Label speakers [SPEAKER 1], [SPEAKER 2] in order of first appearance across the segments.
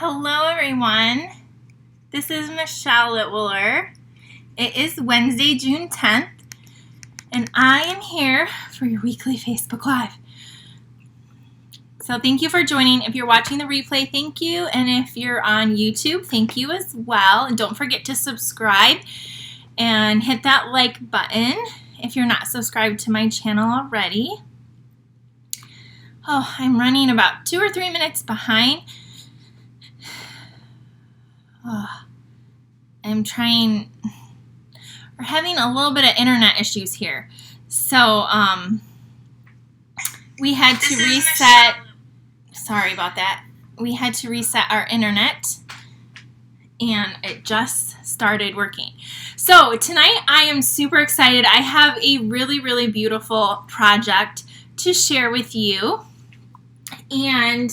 [SPEAKER 1] Hello everyone, this is Michelle Litwiller. It is Wednesday, June 10th, and I am here for your weekly Facebook Live. So thank you for joining. If you're watching the replay, thank you, and if you're on YouTube, thank you as well. And don't forget to subscribe and hit that like button if you're not subscribed to my channel already. Oh, I'm running about 2 or 3 minutes behind. Oh, we're having a little bit of internet issues here. So, we had to reset, sorry about that. We had to reset our internet and it just started working. So tonight I am super excited. I have a really, really beautiful project to share with you. And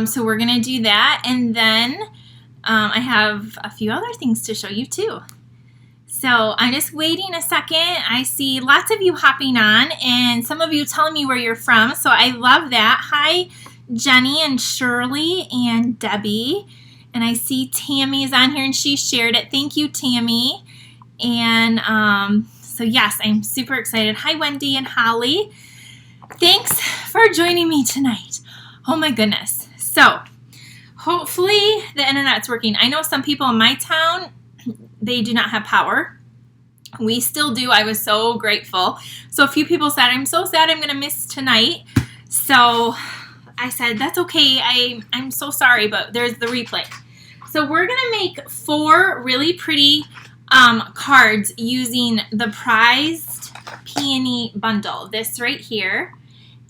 [SPEAKER 1] so we're going to do that, and then I have a few other things to show you too. So I'm just waiting a second. I see lots of you hopping on and some of you telling me where you're from, so I love that. Hi Jenny and Shirley and Debbie, and I see Tammy's on here and she shared it. Thank you, Tammy. And so yes, I'm super excited. Hi Wendy and Holly. Thanks for joining me tonight. Oh my goodness. So hopefully the internet's working. I know some people in my town, they do not have power. We still do. I was so grateful. So a few people said, I'm so sad I'm going to miss tonight. So I said, that's okay. I'm so sorry, but there's the replay. So we're going to make 4 really pretty cards using the prized Peony bundle. This right here.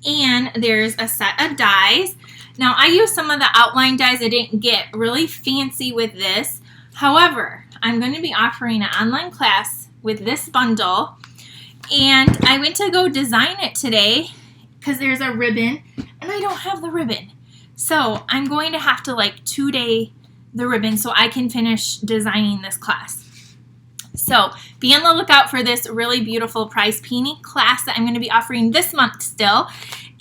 [SPEAKER 1] And there's a set of dies. Now, I used some of the outline dies. I didn't get really fancy with this. However, I'm going to be offering an online class with this bundle. And I went to go design it today because there's a ribbon. And I don't have the ribbon. So I'm going to have to like 2-day the ribbon so I can finish designing this class. So be on the lookout for this really beautiful prize Peony class that I'm going to be offering this month still.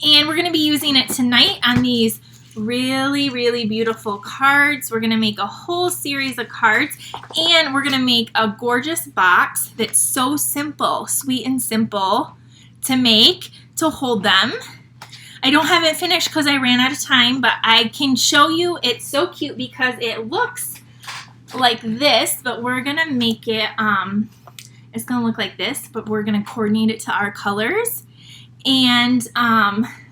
[SPEAKER 1] And we're going to be using it tonight on these really, really beautiful cards. We're going to make a whole series of cards, and we're going to make a gorgeous box that's so simple, sweet and simple to make, to hold them. I don't have it finished because I ran out of time, but I can show you. It's so cute because it looks like this, but we're going to make it, it's going to look like this, but we're going to coordinate it to our colors. And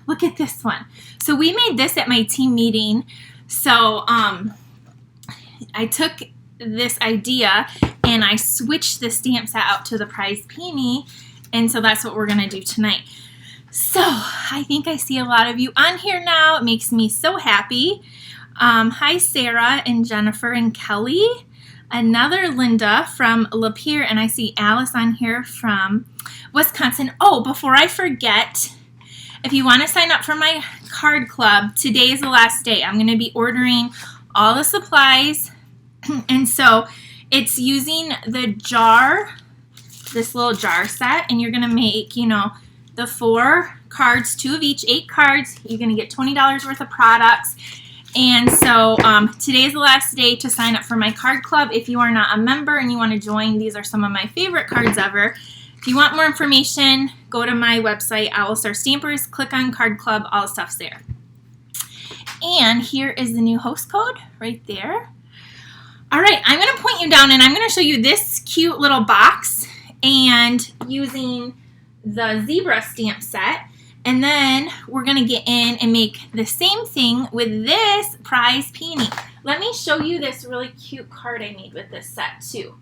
[SPEAKER 1] look at this one. So we made this at my team meeting. So I took this idea and I switched the stamp set out to the prize Peony, and so that's what we're going to do tonight. So I think I see a lot of you on here now. It makes me so happy. Hi Sarah and Jennifer and Kelly. Another Linda from Lapeer, and I see Alice on here from Wisconsin. Oh, before I forget, if you want to sign up for my card club, today is the last day. I'm going to be ordering all the supplies, and so it's using the jar, this little jar set, and you're going to make, you know, the 4 cards, 2 of each, 8 cards. You're going to get $20 worth of products. And so today is the last day to sign up for my card club. If you are not a member and you want to join, these are some of my favorite cards ever. If you want more information, go to my website, Owl Star Stampers, click on card club, all the stuff's there. And here is the new host code right there. All right, I'm going to point you down and I'm going to show you this cute little box and using the zebra stamp set. And then we're going to get in and make the same thing with this prize Peony. Let me show you this really cute card I made with this set too.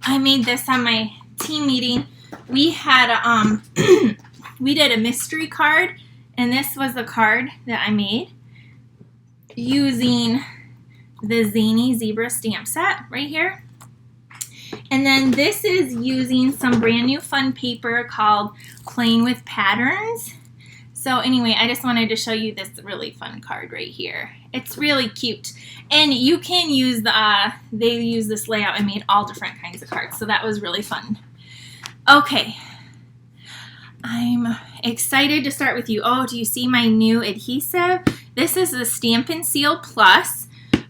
[SPEAKER 1] I made this on my team meeting. We had we did a mystery card, and this was the card that I made using the Zany Zebra stamp set right here. And then this is using some brand new fun paper called Playing with Patterns. So anyway, I just wanted to show you this really fun card right here. It's really cute. And you can use they use this layout and made all different kinds of cards. So that was really fun. Okay. I'm excited to start with you. Oh, do you see my new adhesive? This is the Stampin' Seal Plus,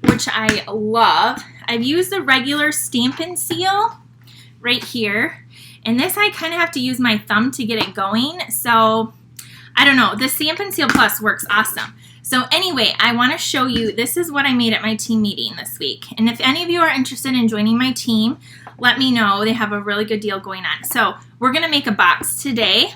[SPEAKER 1] which I love. I've used the regular Stampin' Seal right here, and this I kind of have to use my thumb to get it going, so I don't know. The Stampin' Seal Plus works awesome. So anyway, I want to show you, this is what I made at my team meeting this week, and if any of you are interested in joining my team, let me know. They have a really good deal going on. So we're going to make a box today,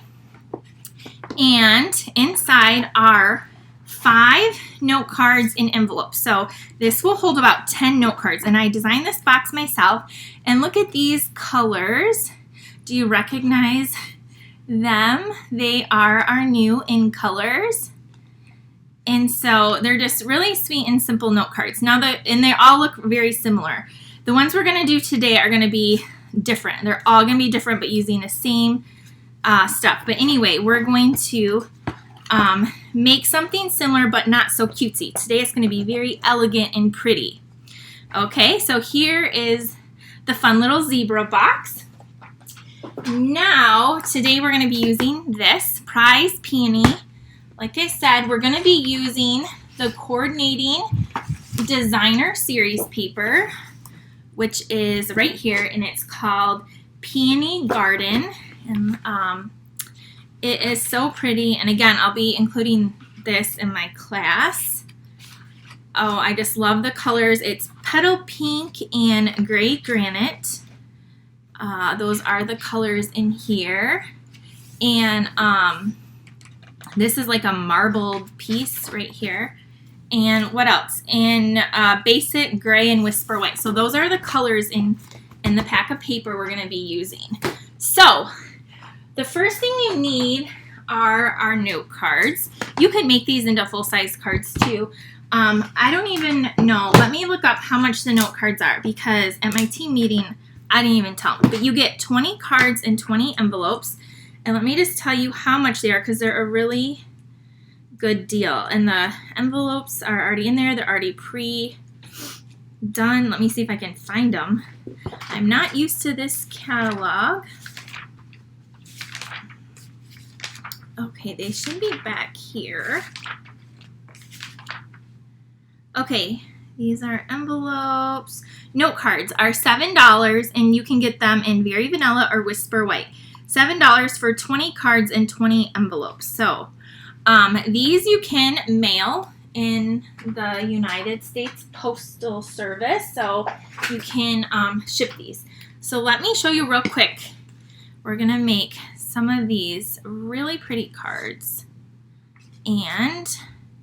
[SPEAKER 1] and inside are 5 note cards in envelopes. So this will hold about 10 note cards, and I designed this box myself. And look at these colors. Do you recognize them? They are our new in colors. And so they're just really sweet and simple note cards. Now and they all look very similar. The ones we're going to do today are going to be different. They're all going to be different, but using the same stuff. But anyway, we're going to make something similar, but not so cutesy. Today it's going to be very elegant and pretty. Okay, so here is the fun little zebra box. Now, today we're going to be using this Prize Peony. Like I said, we're going to be using the coordinating designer series paper, which is right here, and it's called Peony Garden. And it is so pretty. And again, I'll be including this in my class. Oh, I just love the colors. It's petal pink and gray granite. Those are the colors in here. And this is like a marbled piece right here. And what else? In basic gray and whisper white. So those are the colors in the pack of paper we're going to be using. So the first thing you need are our note cards. You could make these into full-size cards too. I don't even know. Let me look up how much the note cards are, because at my team meeting, I didn't even tell them. But you get 20 cards and 20 envelopes. And let me just tell you how much they are, because they're a really good deal. And the envelopes are already in there. They're already pre-done. Let me see if I can find them. I'm not used to this catalog. Okay, they should be back here. Okay, these are envelopes. Note cards are $7, and you can get them in Very Vanilla or Whisper White. $7 for 20 cards and 20 envelopes. So these you can mail in the United States Postal Service, so you can ship these. So let me show you real quick. We're going to make some of these really pretty cards, and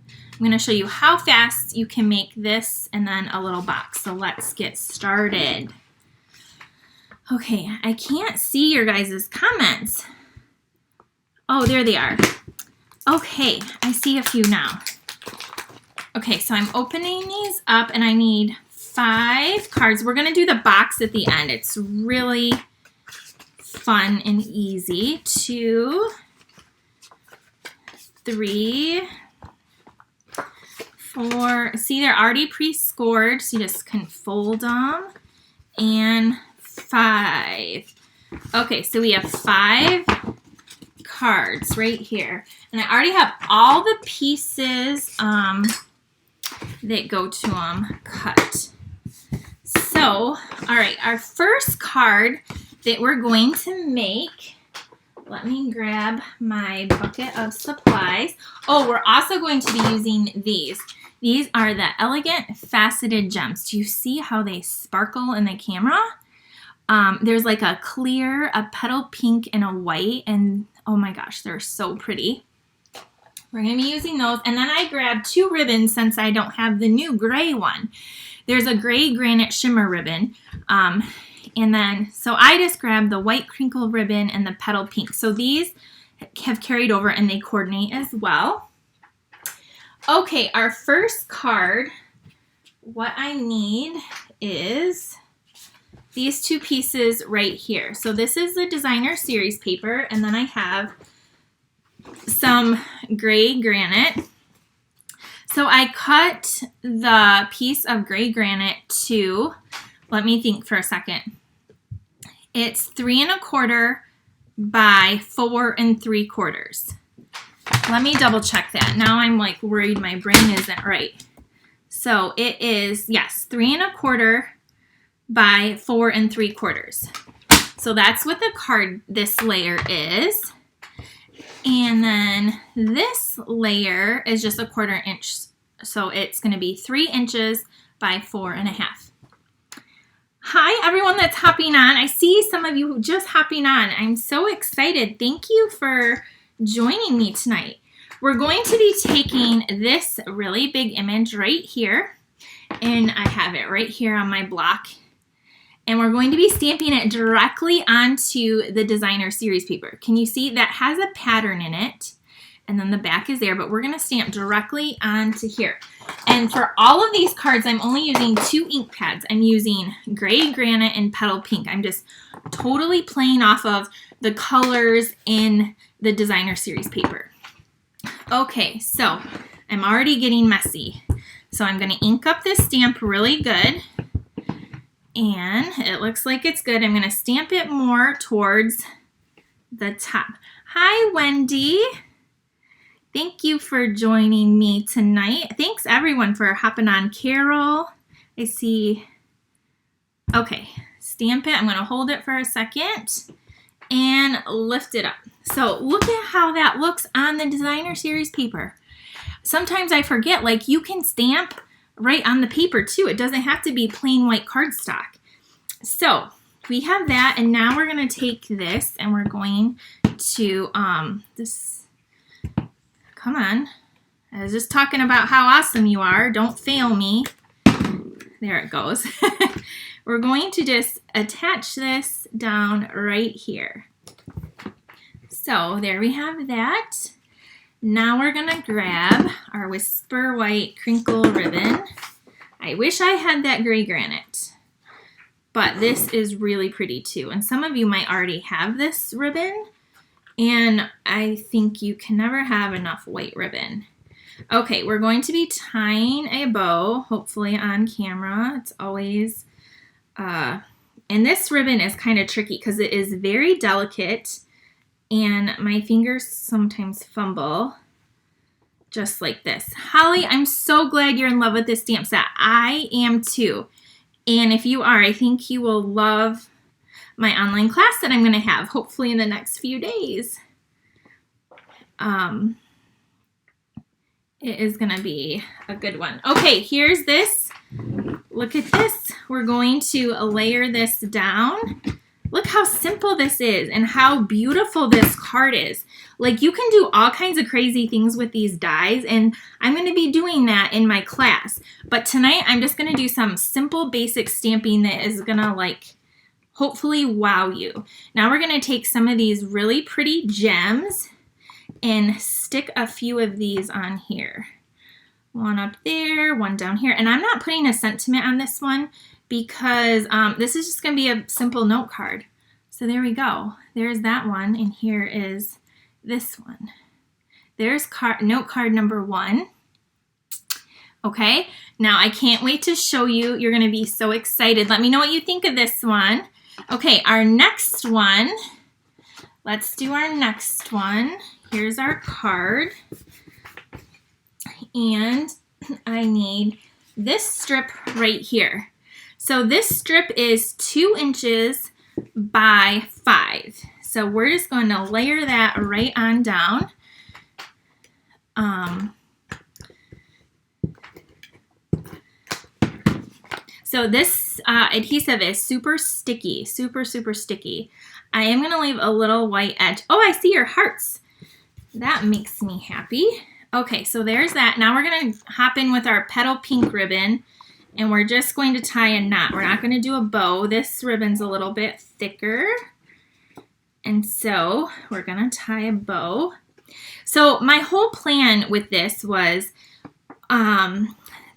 [SPEAKER 1] I'm going to show you how fast you can make this and then a little box. So let's get started. Okay, I can't see your guys' comments. Oh, there they are. Okay, I see a few now. Okay, so I'm opening these up, and I need 5 cards. We're going to do the box at the end. It's really fun and easy. 2, 3, 4. See, they're already pre-scored, so you just can fold them. And 5. Okay, so we have 5 cards right here. And I already have all the pieces that go to them cut. So, all right, our first card that we're going to make, let me grab my bucket of supplies. Oh, we're also going to be using these. These are the Elegant Faceted Gems. Do you see how they sparkle in the camera? There's like a clear, a petal pink, and a white, and oh my gosh, they're so pretty. We're going to be using those. And then I grabbed 2 ribbons since I don't have the new gray one. There's a gray granite shimmer ribbon. And then, so I just grabbed the white crinkle ribbon and the petal pink. So these have carried over and they coordinate as well. Okay, our first card, what I need is these 2 pieces right here. So this is the designer series paper, and then I have some gray granite. So I cut the piece of gray granite to, let me think for a second. It's 3 1/4 by 4 3/4. Let me double check that. Now I'm like worried my brain isn't right. So it is, yes, 3 1/4 by 4 3/4. So that's what the card, this layer is. And then this layer is just 1/4 inch. So it's going to be 3 inches by 4 1/2. Hi, everyone that's hopping on. I see some of you just hopping on. I'm so excited. Thank you for joining me tonight. We're going to be taking this really big image right here, and I have it right here on my block, and we're going to be stamping it directly onto the designer series paper. Can you see that has a pattern in it? And then the back is there, but we're going to stamp directly onto here. And for all of these cards, I'm only using 2 ink pads. I'm using Gray Granite and Petal Pink. I'm just totally playing off of the colors in the designer series paper. Okay, so I'm already getting messy. So I'm going to ink up this stamp really good. And it looks like it's good. I'm going to stamp it more towards the top. Hi, Wendy. Thank you for joining me tonight. Thanks everyone for hopping on. Carol, I see. Okay, stamp it. I'm going to hold it for a second and lift it up. So look at how that looks on the designer series paper. Sometimes I forget, like you can stamp right on the paper too. It doesn't have to be plain white cardstock. So we have that, and now we're going to take this and we're going to come on. I was just talking about how awesome you are. Don't fail me. There it goes. We're going to just attach this down right here. So there we have that. Now we're going to grab our Whisper White crinkle ribbon. I wish I had that Gray Granite, but this is really pretty too. And some of you might already have this ribbon. And I think you can never have enough white ribbon. Okay, we're going to be tying a bow, hopefully on camera. It's always, and this ribbon is kind of tricky because it is very delicate and my fingers sometimes fumble just like this. Holly, I'm so glad you're in love with this stamp set. I am too. And if you are, I think you will love my online class that I'm going to have hopefully in the next few days. It is going to be a good one. Okay, here's this. Look at this. We're going to layer this down. Look how simple this is and how beautiful this card is. Like you can do all kinds of crazy things with these dies, and I'm going to be doing that in my class. But tonight I'm just going to do some simple basic stamping that is going to like hopefully wow you. Now we're going to take some of these really pretty gems and stick a few of these on here. One up there, one down here. And I'm not putting a sentiment on this one because this is just going to be a simple note card. So there we go. There's that one, and here is this one. There's note card number 1. Okay, now I can't wait to show you. You're going to be so excited. Let me know what you think of this one. Okay, our next one, let's do our next one. Here's our card. And I need this strip right here. So this strip is 2 inches by 5. So we're just going to layer that right on down. So this adhesive is super sticky, super sticky. I am going to leave a little white edge. Oh, I see your hearts. That makes me happy. Okay, so there's that. Now we're going to hop in with our Petal Pink ribbon, and we're just going to tie a knot. We're not going to do a bow. This ribbon's a little bit thicker, and so we're going to tie a bow. So my whole plan with this was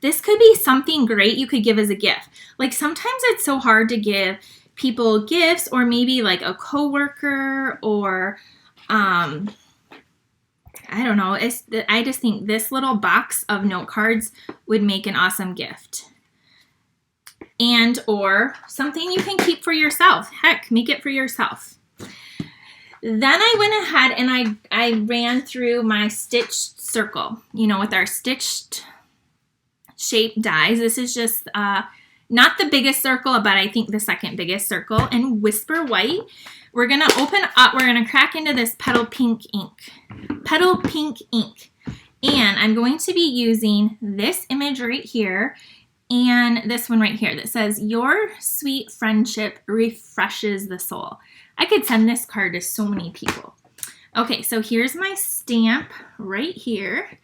[SPEAKER 1] this could be something great you could give as a gift. Like sometimes it's so hard to give people gifts, or maybe like a coworker, or I don't know. I just think this little box of note cards would make an awesome gift. And or something you can keep for yourself. Heck, make it for yourself. Then I went ahead and I ran through my stitched circle, you know, with our stitched shape dies. This is just not the biggest circle, but I think the second biggest circle. And Whisper White, we're going to open up, we're going to crack into this Petal Pink ink. Petal Pink ink. And I'm going to be using this image right here and this one right here that says, "Your sweet friendship refreshes the soul." I could send this card to so many people. Okay, so here's my stamp right here.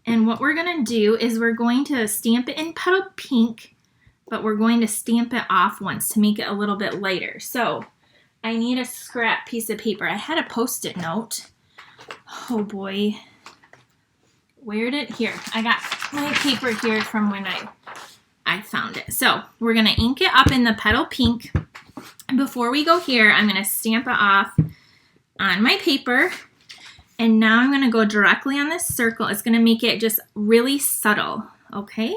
[SPEAKER 1] And what we're going to do is we're going to stamp it in Petal Pink, but we're going to stamp it off once to make it a little bit lighter. So I need a scrap piece of paper. I had a Post-it note. Oh boy. Where did, here, I got my paper here from when I found it. So we're going to ink it up in the Petal Pink. Before we go here, I'm going to stamp it off on my paper. And now I'm going to go directly on this circle. It's going to make it just really subtle, okay?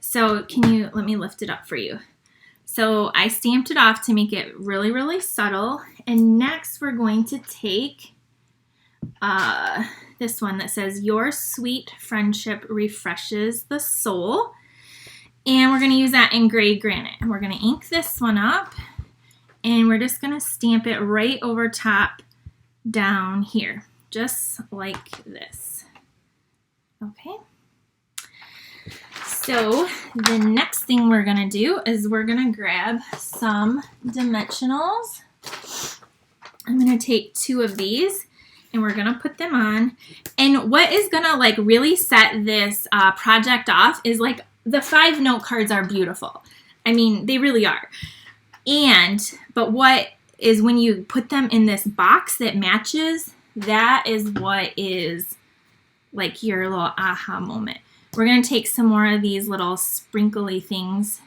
[SPEAKER 1] So let me lift it up for you. So I stamped it off to make it really, really subtle. And next we're going to take this one that says, "Your sweet friendship refreshes the soul." And we're going to use that in gray granite. And we're going to ink this one up. And we're just going to stamp it right over top down here, just like this. Okay. So the next thing we're going to do is we're going to grab some dimensionals. I'm going to take 2 of these and we're going to put them on. And what is going to like really set this project off is like the 5 note cards are beautiful. I mean, they really are. But what is when you put them in this box that matches, that is what is like your little aha moment. We're going to take some more of these little sprinkly things,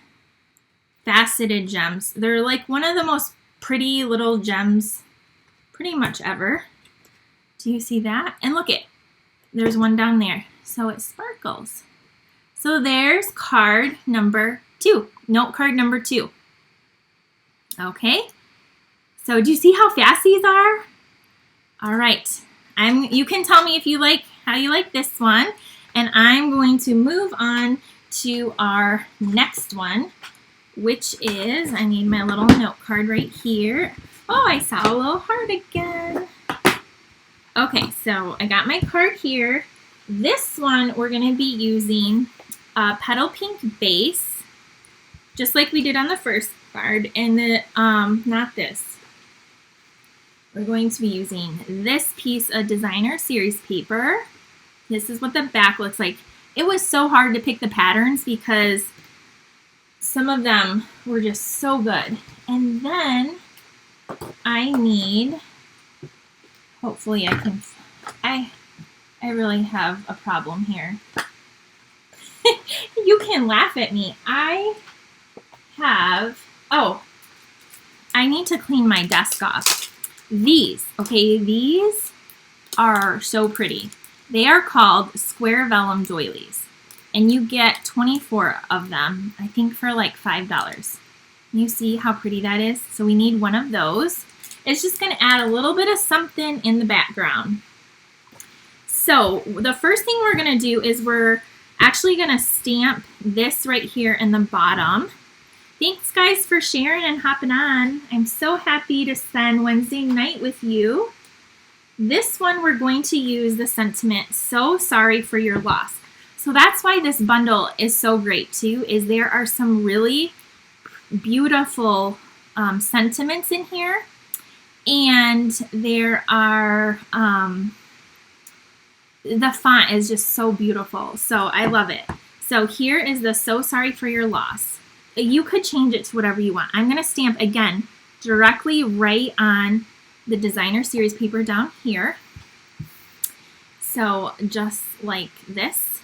[SPEAKER 1] faceted gems. They're like one of the most pretty little gems pretty much ever. Do you see that? And look it, there's one down there. So it sparkles. So there's card number 2, note card number 2. Okay, so do you see how fast these are? All right, you can tell me if you like how you like this one, and I'm going to move on to our next one, which is, I need my little note card right here. Oh, I saw a little heart again. Okay, so I got my card here. This one we're going to be using a Petal Pink base, just like we did on the first card, and not this. We're going to be using this piece of Designer Series paper. This is what the back looks like. It was so hard to pick the patterns because some of them were just so good. And then I need, hopefully I can, I really have a problem here. You can laugh at me. I need to clean my desk off. These are so pretty. They are called Square Vellum Doilies. And you get 24 of them, I think for like $5. You see how pretty that is? So we need one of those. It's just going to add a little bit of something in the background. So the first thing we're going to do is we're actually going to stamp this right here in the bottom. Thanks guys for sharing and hopping on. I'm so happy to spend Wednesday night with you. This one we're going to use the sentiment, "So sorry for your loss." So that's why this bundle is so great too, is there are some really beautiful sentiments in here. And there are, the font is just so beautiful. So I love it. So here is the "So sorry for your loss." You could change it to whatever you want. I'm going to stamp again directly right on the Designer Series paper down here. So just like this.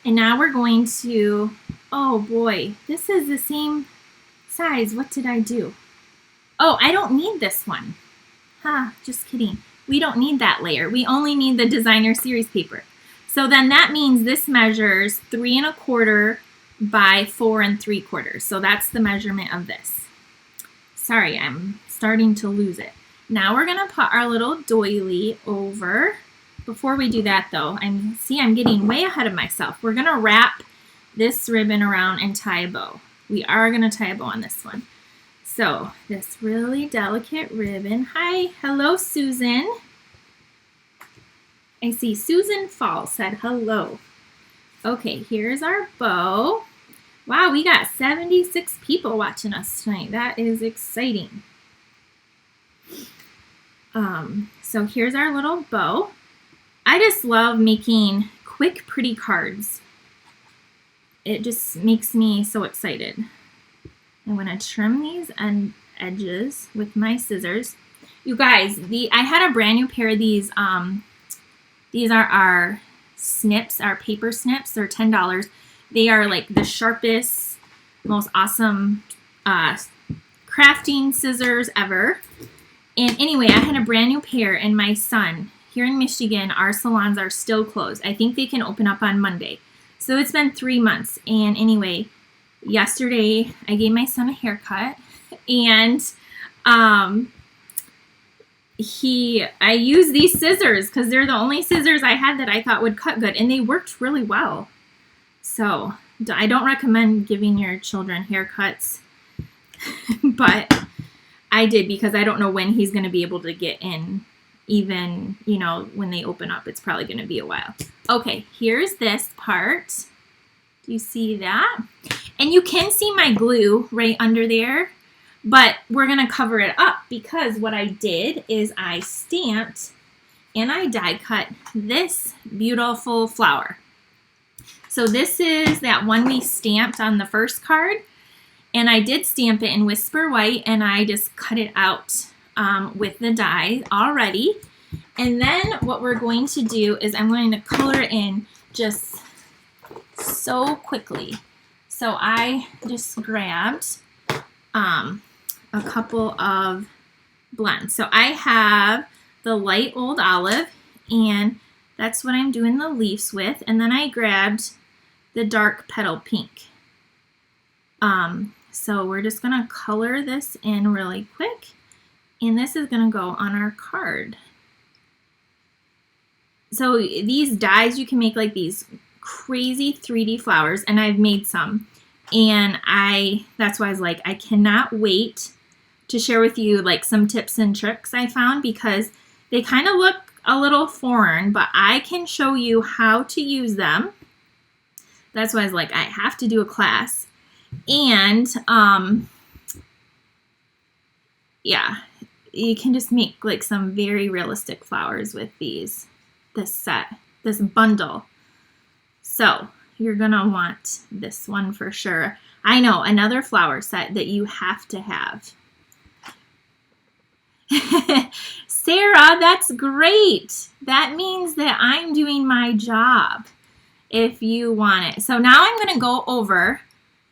[SPEAKER 1] And now we're going to, oh boy, this is the same size. What did I do? Oh, I don't need this one. Just kidding. We don't need that layer. We only need the Designer Series paper. So then that means this measures 3 1/4 by 4 3/4. So that's the measurement of this. Sorry, I'm starting to lose it. Now we're going to put our little doily over. Before we do that though, I'm getting way ahead of myself. We're going to wrap this ribbon around and tie a bow. We are going to tie a bow on this one. So this really delicate ribbon. Hi, hello Susan. I see Susan Fall said hello. Okay, here's our bow. Wow, we got 76 people watching us tonight. That is exciting. So here's our little bow. I just love making quick, pretty cards. It just makes me so excited. I'm going to trim these edges with my scissors. You guys, I had a brand new pair of these. These are our snips, our paper snips. They're $10. They are like the sharpest, most awesome crafting scissors ever. And anyway, I had a brand new pair, and my son, here in Michigan, our salons are still closed. I think they can open up on Monday. So it's been 3 months. And anyway, yesterday I gave my son a haircut, and I used these scissors because they're the only scissors I had that I thought would cut good, and they worked really well. So I don't recommend giving your children haircuts, but I did because I don't know when he's going to be able to get in. Even, you know, when they open up, it's probably going to be a while. Okay, here's this part. Do you see that? And you can see my glue right under there, but we're going to cover it up because what I did is I stamped and I die cut this beautiful flower. So this is that one we stamped on the first card, and I did stamp it in Whisper White, and I just cut it out with the die already. And then what we're going to do is I'm going to color it in just so quickly. So I just grabbed a couple of blends. So I have the light old olive, and that's what I'm doing the leaves with. And then I grabbed the dark petal pink. So we're just going to color this in really quick. And this is going to go on our card. So these dies, you can make like these crazy 3D flowers, and I've made some. And that's why I was like, I cannot wait to share with you like some tips and tricks I found, because they kind of look a little foreign, but I can show you how to use them. That's why I was like, I have to do a class. And yeah, you can just make like some very realistic flowers with this set, this bundle. So you're gonna want this one for sure. I know, another flower set that you have to have. Sarah, that's great. That means that I'm doing my job if you want it. So now I'm going to go over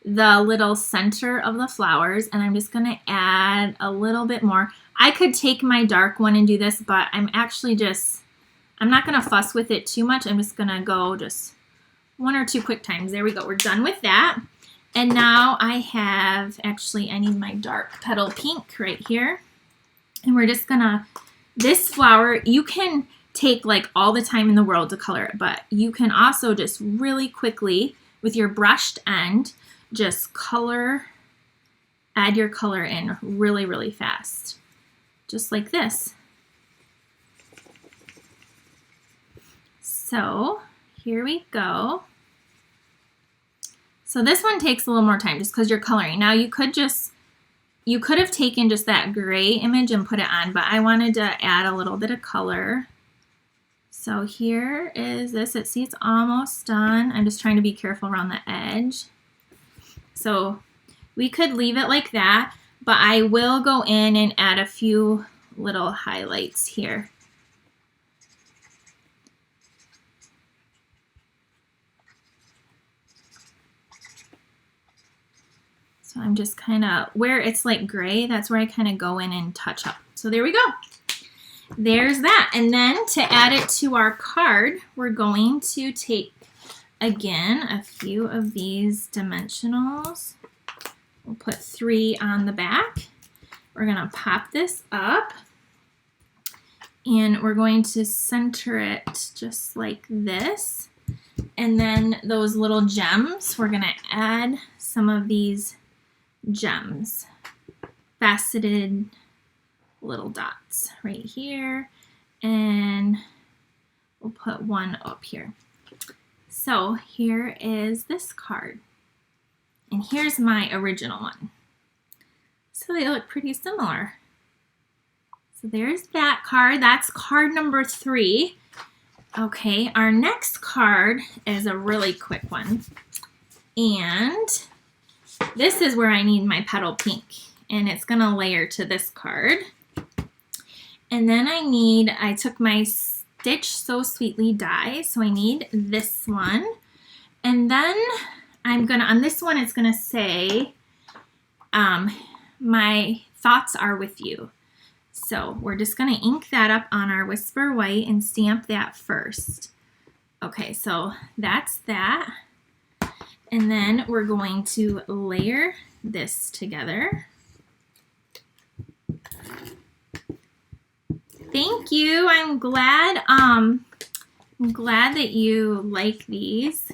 [SPEAKER 1] the little center of the flowers, and I'm just going to add a little bit more. I could take my dark one and do this, but I'm not going to fuss with it too much. I'm just going to go just 1 or 2 quick times. There we go. We're done with that. And now I need my dark petal pink right here. And we're just gonna, this flower, you can take like all the time in the world to color it, but you can also just really quickly with your brushed end, just add your color in really, really fast. Just like this. So here we go. So this one takes a little more time just because you're coloring. Now you could have taken just that gray image and put it on, but I wanted to add a little bit of color. So here is this. See, it's almost done. I'm just trying to be careful around the edge. So we could leave it like that, but I will go in and add a few little highlights here. So I'm just kind of, where it's like gray, that's where I kind of go in and touch up. So there we go. There's that. And then to add it to our card, we're going to take, again, a few of these dimensionals. We'll put 3 on the back. We're going to pop this up. And we're going to center it just like this. And then those little gems, we're going to add some of these gems, faceted little dots right here. And we'll put one up here. So here is this card. And here's my original one. So they look pretty similar. So there's that card. That's card number 3. Okay, our next card is a really quick one. And this is where I need my petal pink. And it's going to layer to this card. And then I took my Stitch So Sweetly die. So I need this one. And then on this one, it's going to say, my thoughts are with you. So we're just going to ink that up on our Whisper White and stamp that first. Okay, so that's that. And then we're going to layer this together. Thank you. I'm glad that you like these.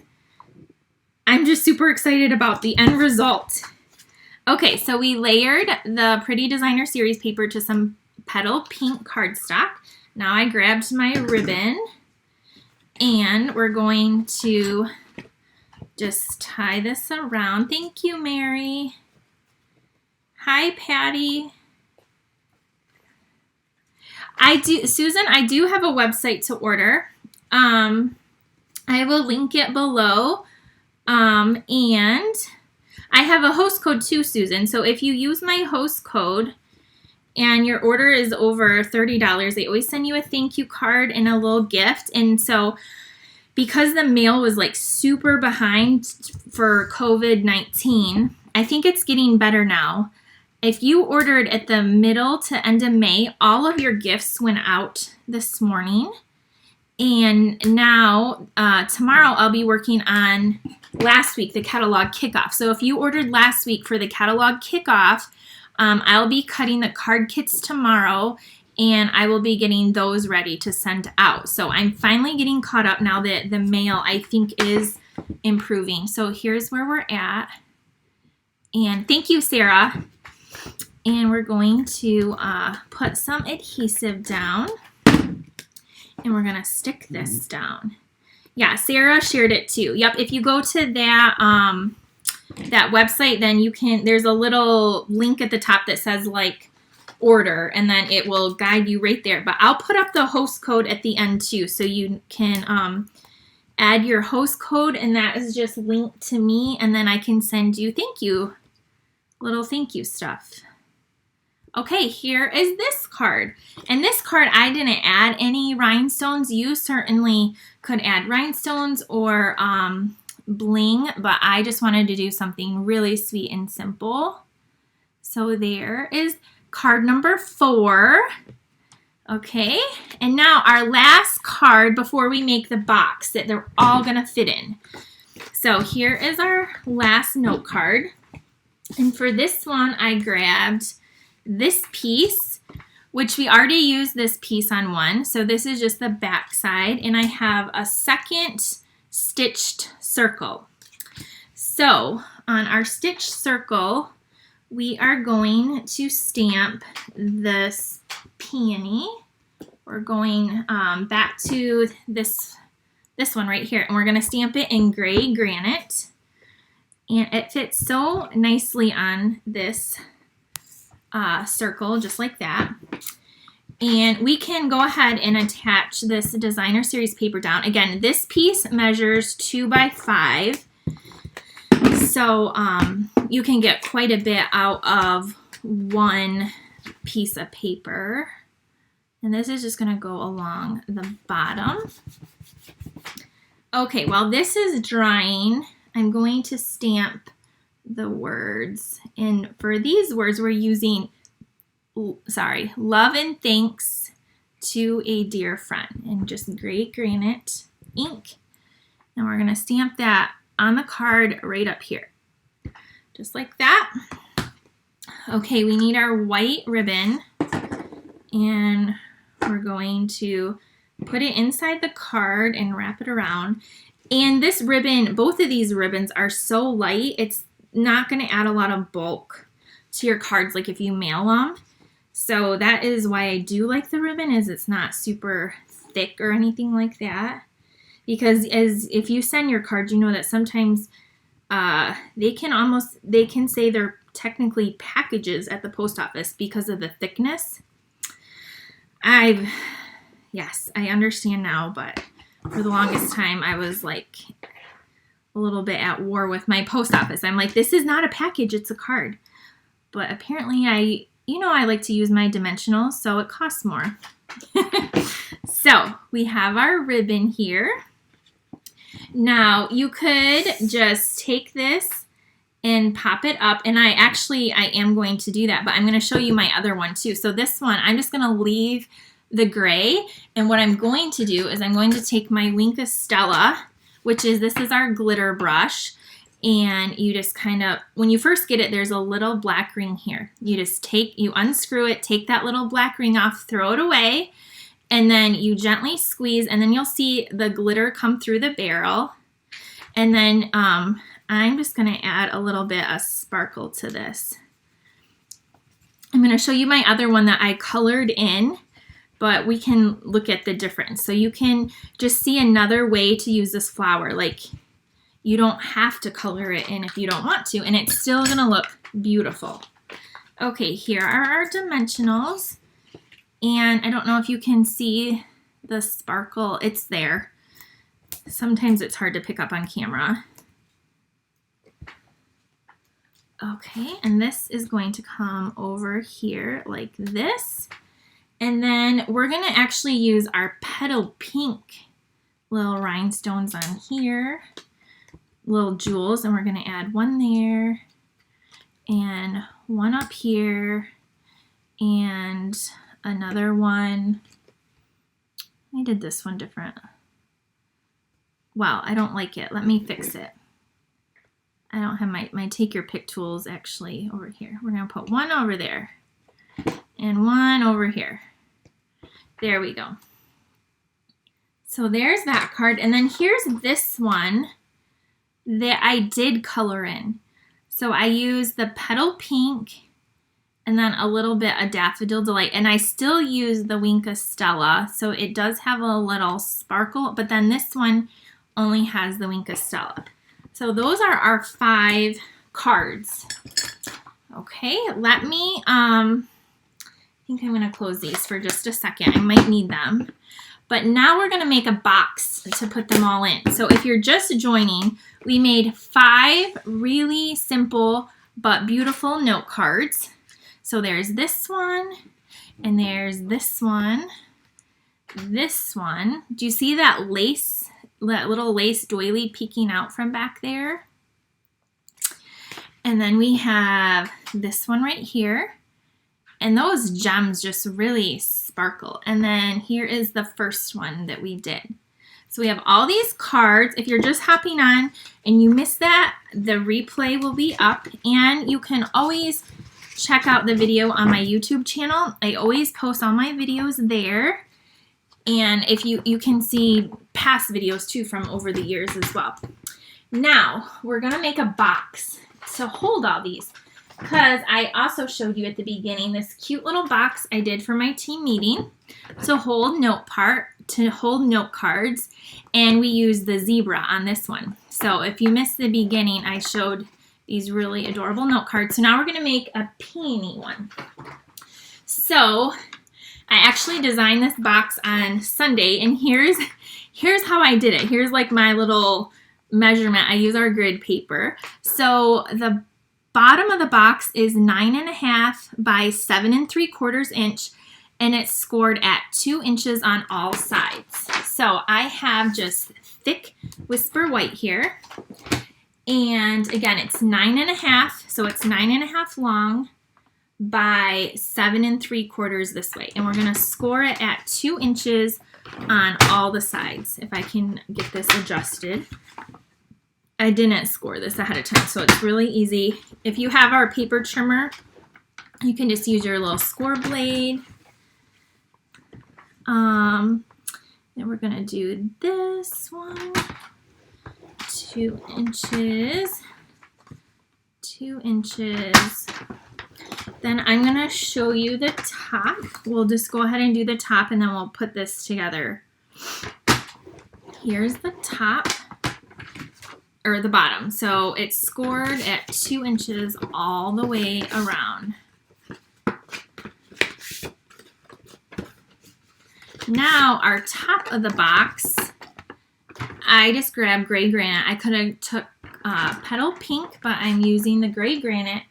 [SPEAKER 1] I'm just super excited about the end result. Okay, so we layered the Pretty Designer Series paper to some petal pink cardstock. Now I grabbed my ribbon and we're going to just tie this around. Thank you, Mary. Hi, Patty. Susan, I do have a website to order. I will link it below. And I have a host code too, Susan. So if you use my host code and your order is over $30, they always send you a thank you card and a little gift. And so because the mail was like super behind for COVID-19, I think it's getting better now. If you ordered at the middle to end of May, all of your gifts went out this morning. And now, tomorrow I'll be working on last week, the catalog kickoff. So if you ordered last week for the catalog kickoff, I'll be cutting the card kits tomorrow and I will be getting those ready to send out. So I'm finally getting caught up now that the mail, I think, is improving. So here's where we're at. And thank you, Sarah. And we're going to put some adhesive down. And we're going to stick this down. Yeah, Sarah shared it too. Yep, if you go to that that website, then you can, there's a little link at the top that says like order, and then it will guide you right there. But I'll put up the host code at the end too, so you can add your host code, and that is just linked to me, and then I can send you little thank you stuff. Okay, here is this card. And this card, I didn't add any rhinestones. You certainly could add rhinestones or bling, but I just wanted to do something really sweet and simple. So there is card number 4. Okay, and now our last card before we make the box that they're all gonna fit in. So here is our last note card. And for this one, I grabbed this piece, which we already used this piece on one. So this is just the back side, and I have a second stitched circle. So on our stitched circle, we are going to stamp this peony. We're going back to this one right here, and we're going to stamp it in gray granite. And it fits so nicely on this circle, just like that. And we can go ahead and attach this Designer Series paper down. Again, this piece measures 2 by 5. So you can get quite a bit out of one piece of paper. And this is just going to go along the bottom. Okay, while this is drying, I'm going to stamp the words. And for these words, we're using, love and thanks to a dear friend, and just gray granite ink. And we're going to stamp that on the card right up here, just like that. Okay, we need our white ribbon, and we're going to put it inside the card and wrap it around. And this ribbon, both of these ribbons are so light, it's not going to add a lot of bulk to your cards like if you mail them. So that is why I do like the ribbon, is it's not super thick or anything like that. Because if you send your cards, you know that sometimes they can say they're technically packages at the post office because of the thickness. Yes, I understand now, but for the longest time I was like a little bit at war with my post office. I'm like, this is not a package, it's a card. But apparently I like to use my dimensionals, so it costs more. So we have our ribbon here. Now you could just take this and pop it up, and I am going to do that, but I'm going to show you my other one too. So this one, I'm just going to leave the gray, and what I'm going to do is I'm going to take my Wink Stella, this is our glitter brush, and you just kind of, when you first get it, there's a little black ring here. You unscrew it, take that little black ring off, throw it away, and then you gently squeeze, and then you'll see the glitter come through the barrel. And then I'm just going to add a little bit of sparkle to this. I'm going to show you my other one that I colored in, but we can look at the difference. So you can just see another way to use this flower. Like, you don't have to color it in if you don't want to, and it's still going to look beautiful. Okay, here are our dimensionals. And I don't know if you can see the sparkle. It's there. Sometimes it's hard to pick up on camera. Okay, and this is going to come over here like this. And then we're going to actually use our petal pink little rhinestones on here, little jewels, and we're going to add one there and one up here and another one. I did this one different. Wow, I don't like it. Let me fix it. I don't have my take your pick tools actually over here. We're going to put one over there and one over here. There we go. So there's that card. And then here's this one that I did color in. So I used the petal pink and then a little bit of Daffodil Delight. And I still use the Wink Stella. So it does have a little sparkle, but then this one only has the Wink Stella. So those are our 5 cards. Okay, let me, I think I'm going to close these for just a second. I might need them. But now we're going to make a box to put them all in. So if you're just joining, we made 5 really simple but beautiful note cards. So there's this one, and there's this one, this one. Do you see that lace, that little lace doily peeking out from back there? And then we have this one right here. And those gems just really sparkle. And then here is the first one that we did. So we have all these cards. If you're just hopping on and you missed that, the replay will be up. And you can always check out the video on my YouTube channel. I always post all my videos there. And if you can see past videos too from over the years as well. Now, we're going to make a box to hold all these. Because I also showed you at the beginning this cute little box I did for my team meeting to hold note cards, and we used the zebra on this one. So if you missed the beginning, I showed these really adorable note cards. So now we're going to make a peony one. So I actually designed this box on Sunday, and here's how I did it. Here's like my little measurement. I use our grid paper. So the bottom of the box is 9.5 by 7 3/4 inch, and it's scored at 2 inches on all sides. So I have just thick Whisper White here, and again it's 9.5, so it's 9.5 long by 7 3/4 this way, and we're going to score it at 2 inches on all the sides. If I can get this adjusted. I didn't score this ahead of time, so it's really easy. If you have our paper trimmer, you can just use your little score blade. Then we're gonna do this one, 2 inches, 2 inches. Then I'm gonna show you the top. We'll just go ahead and do the top and then we'll put this together. Here's the top, or the bottom. So it's scored at 2 inches all the way around. Now our top of the box, I just grabbed gray granite. I could have took petal pink, but I'm using the gray granite.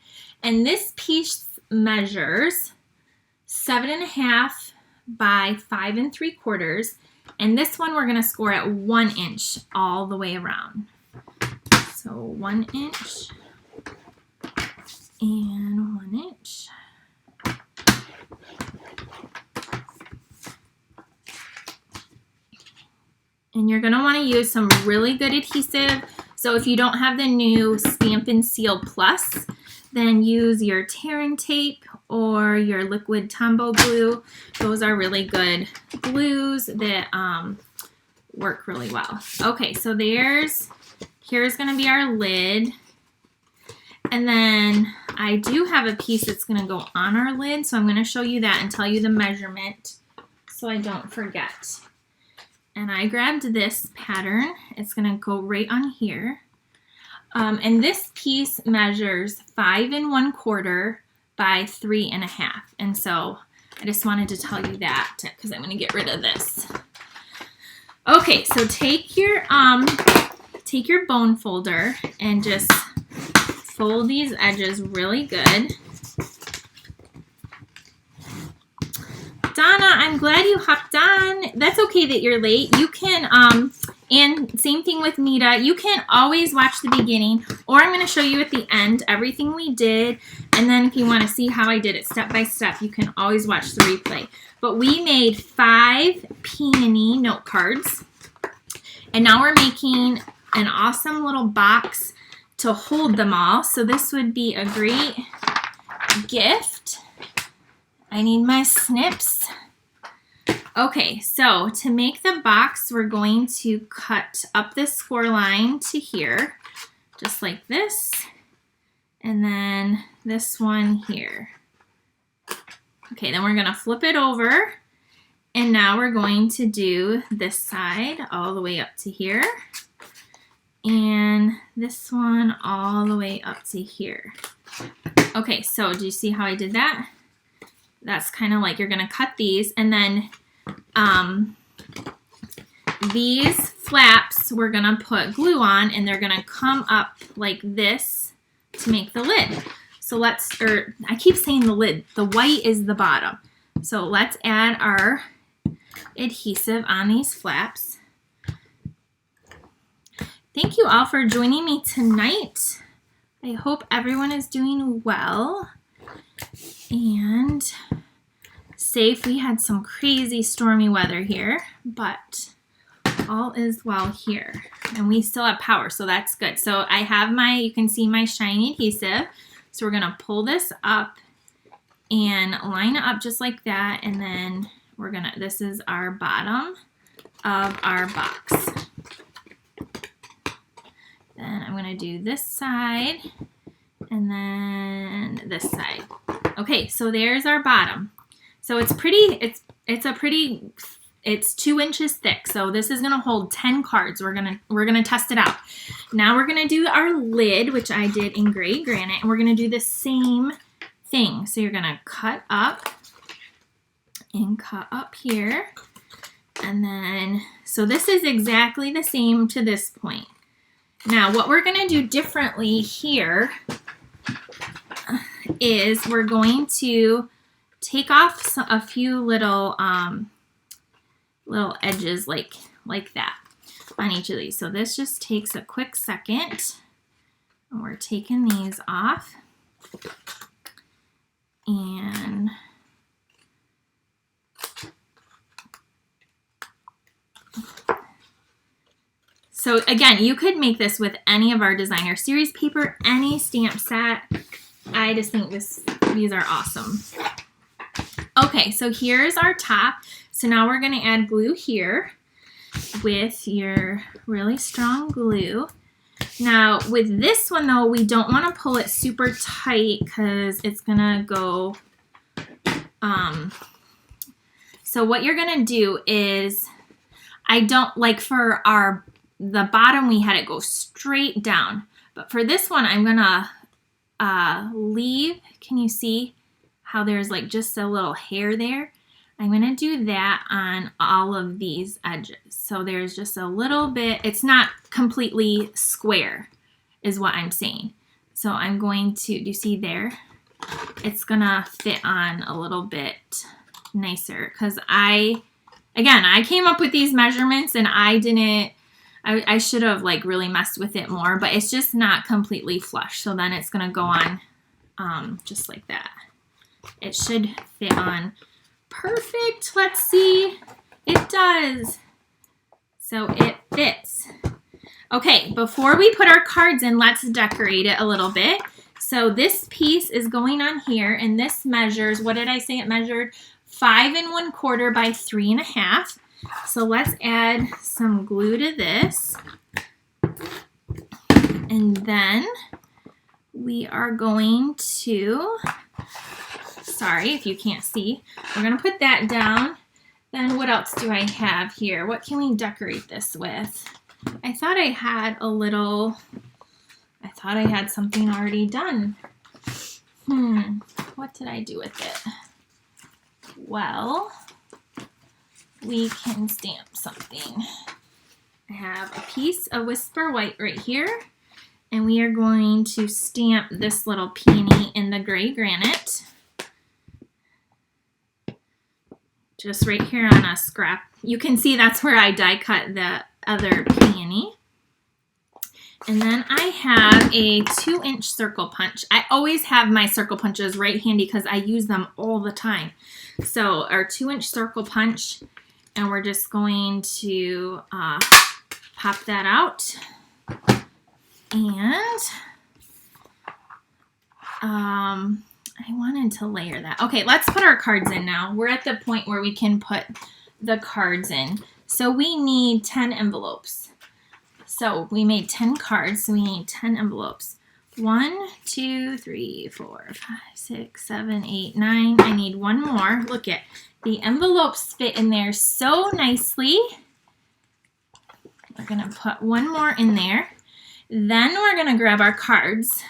[SPEAKER 1] And this piece measures 7.5 by 5 3/4. And this one we're gonna score at 1 inch all the way around. So 1 inch and 1 inch. And you're going to want to use some really good adhesive. So if you don't have the new Stampin' Seal Plus, then use your tearing tape or your liquid Tombow glue. Those are really good glues that work really well. Okay, so here's going to be our lid. And then I do have a piece that's going to go on our lid, so I'm going to show you that and tell you the measurement so I don't forget. And I grabbed this pattern. It's going to go right on here. And this piece measures 5 1/4 by 3 1/2. And so I just wanted to tell you that because I'm going to get rid of this. Okay, so take your bone folder and just fold these edges really good. Donna, I'm glad you hopped on. That's okay that you're late. You can, and same thing with Mita, you can always watch the beginning, or I'm going to show you at the end everything we did, and then if you want to see how I did it step by step, you can always watch the replay. But we made 5 Peony note cards, and now we're making an awesome little box to hold them all. So this would be a great gift. I need my snips. Okay, so to make the box, we're going to cut up this score line to here, just like this, and then this one here. Okay, then we're gonna flip it over, and now we're going to do this side all the way up to here, and this one all the way up to here. Okay, so do you see how I did that? That's kind of like you're going to cut these, and then these flaps we're going to put glue on, and they're going to come up like this to make the lid. So I keep saying the lid, the white is the bottom. So let's add our adhesive on these flaps. Thank you all for joining me tonight. I hope everyone is doing well and safe. We had some crazy stormy weather here, but all is well here. And we still have power, so that's good. So I have you can see my shiny adhesive. So we're gonna pull this up and line it up just like that. And then this is our bottom of our box. Then I'm gonna do this side and then this side. Okay, so there's our bottom. So it's 2 inches thick. So this is gonna hold 10 cards. We're gonna test it out. Now we're gonna do our lid, which I did in gray granite, and we're gonna do the same thing. So you're gonna cut up and cut up here. And then, so this is exactly the same to this point. Now what we're gonna do differently here is we're going to take off a few little edges like that on each of these. So this just takes a quick second, and we're taking these off. And so again, you could make this with any of our designer series paper, any stamp set. I just think these are awesome. Okay, so here's our top. So now we're going to add glue here with your really strong glue. Now with this one though, we don't want to pull it super tight because it's going to go, so what you're going to do is, I don't like for the bottom we had it go straight down, but for this one I'm going to leave, can you see how there's like just a little hair there? I'm going to do that on all of these edges. So there's just a little bit, it's not completely square is what I'm saying. So I'm going to, do you see there? It's going to fit on a little bit nicer because I came up with these measurements and I should have like really messed with it more, but it's just not completely flush. So then it's going to go on just like that. It should fit on perfect. Let's see. It does. So it fits. Okay, before we put our cards in, let's decorate it a little bit. So this piece is going on here, and this measures, what did I say it measured? 5 1/4 by 3 1/2. So let's add some glue to this. And then we are going to, sorry if you can't see, we're going to put that down. Then what else do I have here? What can we decorate this with? I thought I had something already done. What did I do with it? Well, we can stamp something. I have a piece of Whisper White right here, and we are going to stamp this little peony in the gray granite. Just right here on a scrap. You can see that's where I die cut the other peony. And then I have a 2-inch circle punch. I always have my circle punches right handy because I use them all the time. So our 2-inch circle punch, and we're just going to pop that out. And I wanted to layer that. Okay, let's put our cards in now. We're at the point where we can put the cards in. So we need 10 envelopes. So we made 10 cards, so we need 10 envelopes. 1, 2, 3, 4, 5, 6, 7, 8, 9. I need one more. Look at the envelopes fit in there so nicely. We're going to put one more in there. Then we're going to grab our cards.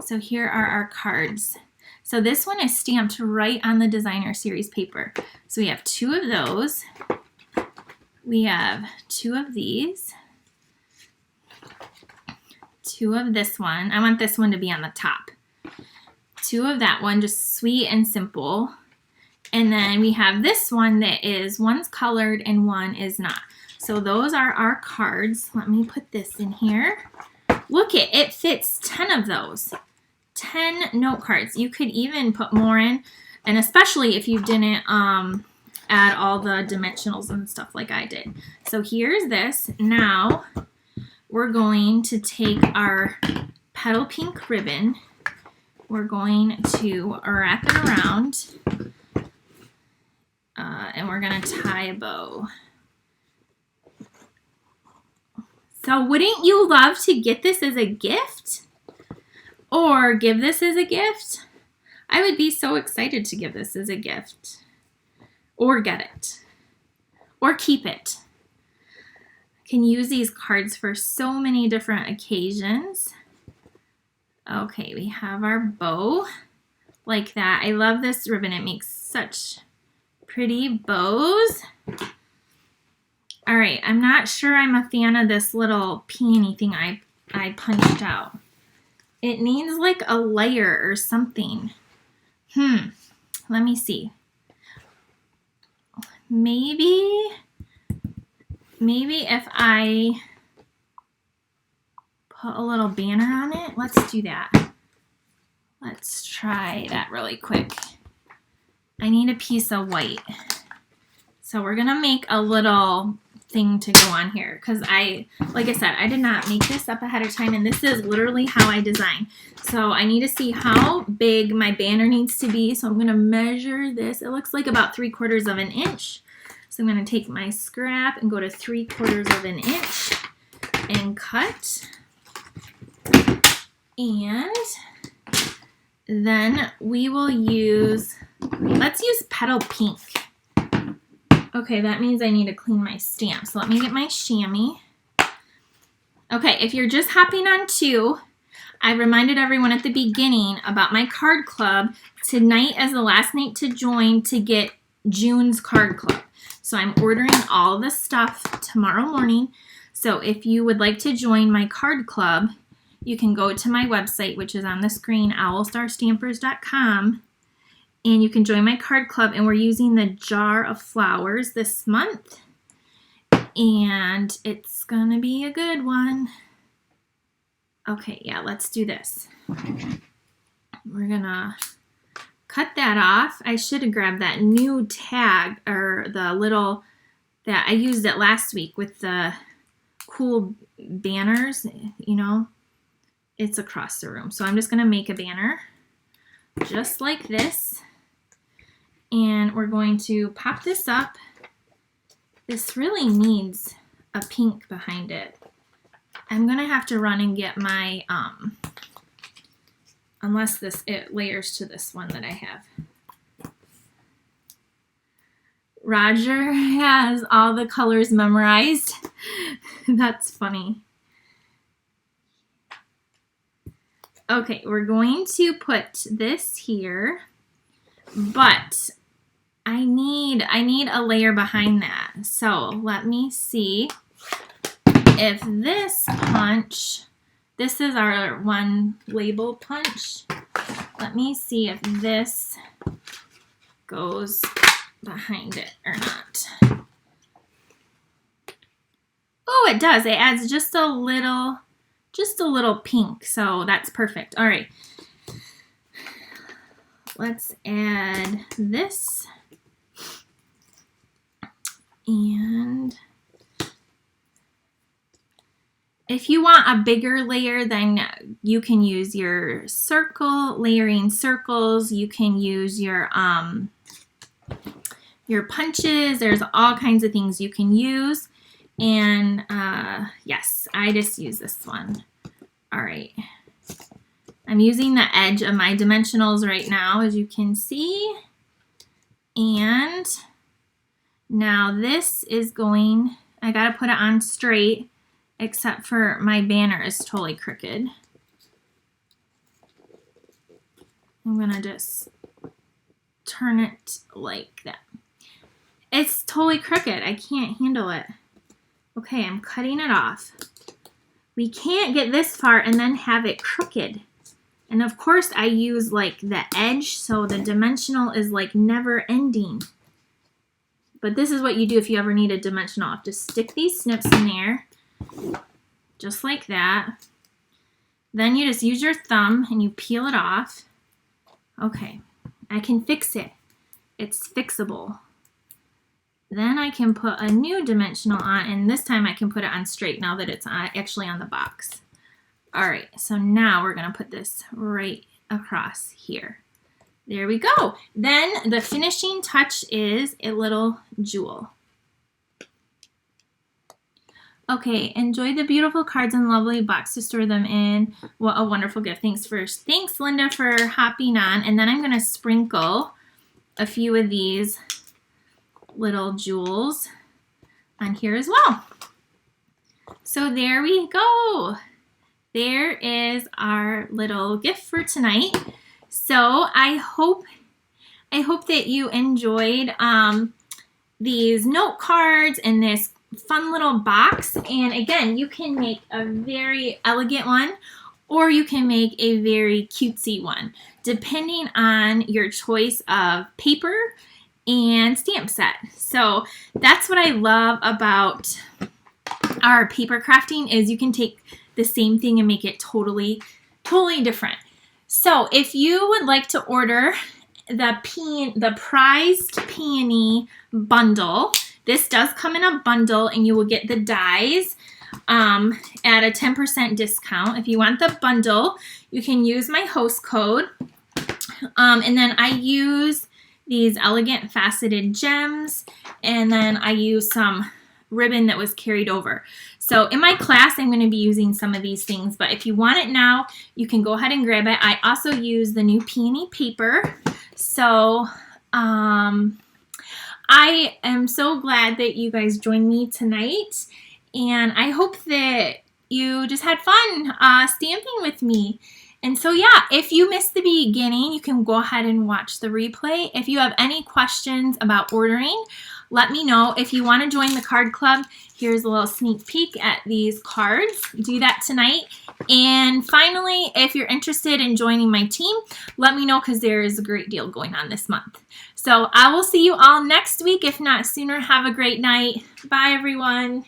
[SPEAKER 1] So here are our cards. So this one is stamped right on the designer series paper. So we have 2 of those. We have 2 of these. 2 of this one. I want this one to be on the top. 2 of that one, just sweet and simple. And then we have this one that is, one's colored and one is not. So those are our cards. Let me put this in here. Look it fits 10 of those. 10 note cards. You could even put more in, and especially if you didn't add all the dimensionals and stuff like I did. So here's this. Now we're going to take our petal pink ribbon. We're going to wrap it around, and we're going to tie a bow. So wouldn't you love to get this as a gift? Or give this as a gift? I would be so excited to give this as a gift. Or get it. Or keep it. I can use these cards for so many different occasions. Okay, we have our bow like that. I love this ribbon. It makes such pretty bows. All right, I'm not sure I'm a fan of this little peony thing I punched out. It needs like a layer or something. Let me see. Maybe if I put a little banner on it. Let's do that. Let's try that really quick. I need a piece of white. So we're gonna make a little thing to go on here because like I said, I did not make this up ahead of time, and this is literally how I design. So I need to see how big my banner needs to be. So I'm gonna measure this. It looks like about 3/4 of an inch. So I'm going to take my scrap and go to 3/4 of an inch and cut. And then we will use, let's use Petal Pink. Okay, that means I need to clean my stamp. So let me get my chamois. Okay, if you're just hopping on to, I reminded everyone at the beginning about my card club. Tonight is the last night to join to get June's card club. So I'm ordering all the stuff tomorrow morning. So if you would like to join my card club, you can go to my website, which is on the screen, owlstarstampers.com, and you can join my card club. And we're using the jar of flowers this month, and it's gonna be a good one. Okay, yeah, let's do this. We're gonna cut that off. I should have grabbed that new tag, or the little, that I used it last week with the cool banners, you know. It's across the room. So I'm just gonna make a banner just like this. And we're going to pop this up. This really needs a pink behind it. I'm gonna have to run and get my, unless it layers to this one that I have. Roger has all the colors memorized. That's funny. Okay, we're going to put this here, but I need a layer behind that. So let me see if this punch, this is our one label punch. Let me see if this goes behind it or not. Oh, it does. It adds just a little pink, so that's perfect. All right, let's add this, and if you want a bigger layer, then you can use your layering circles. You can use your punches. There's all kinds of things you can use. And yes, I just use this one. All right. I'm using the edge of my dimensionals right now, as you can see. And now this is going, I gotta put it on straight, except for my banner is totally crooked. I'm gonna just turn it like that. It's totally crooked. I can't handle it. Okay, I'm cutting it off. We can't get this far and then have it crooked. And of course I use like the edge, so the dimensional is like never ending. But this is what you do if you ever need a dimensional off. Just stick these snips in there, just like that. Then you just use your thumb and you peel it off. Okay, I can fix it. It's fixable. Then I can put a new dimensional on, and this time I can put it on straight now that it's actually on the box. All right, so now we're gonna put this right across here. There we go. Then the finishing touch is a little jewel. Okay, enjoy the beautiful cards and lovely box to store them in. What a wonderful gift. Thanks, Linda, for hopping on. And then I'm gonna sprinkle a few of these little jewels on here as well. So there we go. There is our little gift for tonight. So I hope that you enjoyed these note cards and this fun little box. And again, you can make a very elegant one, or you can make a very cutesy one, depending on your choice of paper and stamp set. So that's what I love about our paper crafting, is you can take the same thing and make it totally different. So if you would like to order the prized Peony bundle, this does come in a bundle, and you will get the dies at a 10% discount. If you want the bundle, you can use my host code. And then I use these elegant faceted gems, and then I used some ribbon that was carried over. So in my class, I'm going to be using some of these things, but if you want it now, you can go ahead and grab it. I also use the new Peony paper. So I am so glad that you guys joined me tonight, and I hope that you just had fun stamping with me. And so yeah, if you missed the beginning, you can go ahead and watch the replay. If you have any questions about ordering, let me know. If you want to join the card club, here's a little sneak peek at these cards. Do that tonight. And finally, if you're interested in joining my team, let me know, because there is a great deal going on this month. So I will see you all next week. If not sooner, have a great night. Bye, everyone.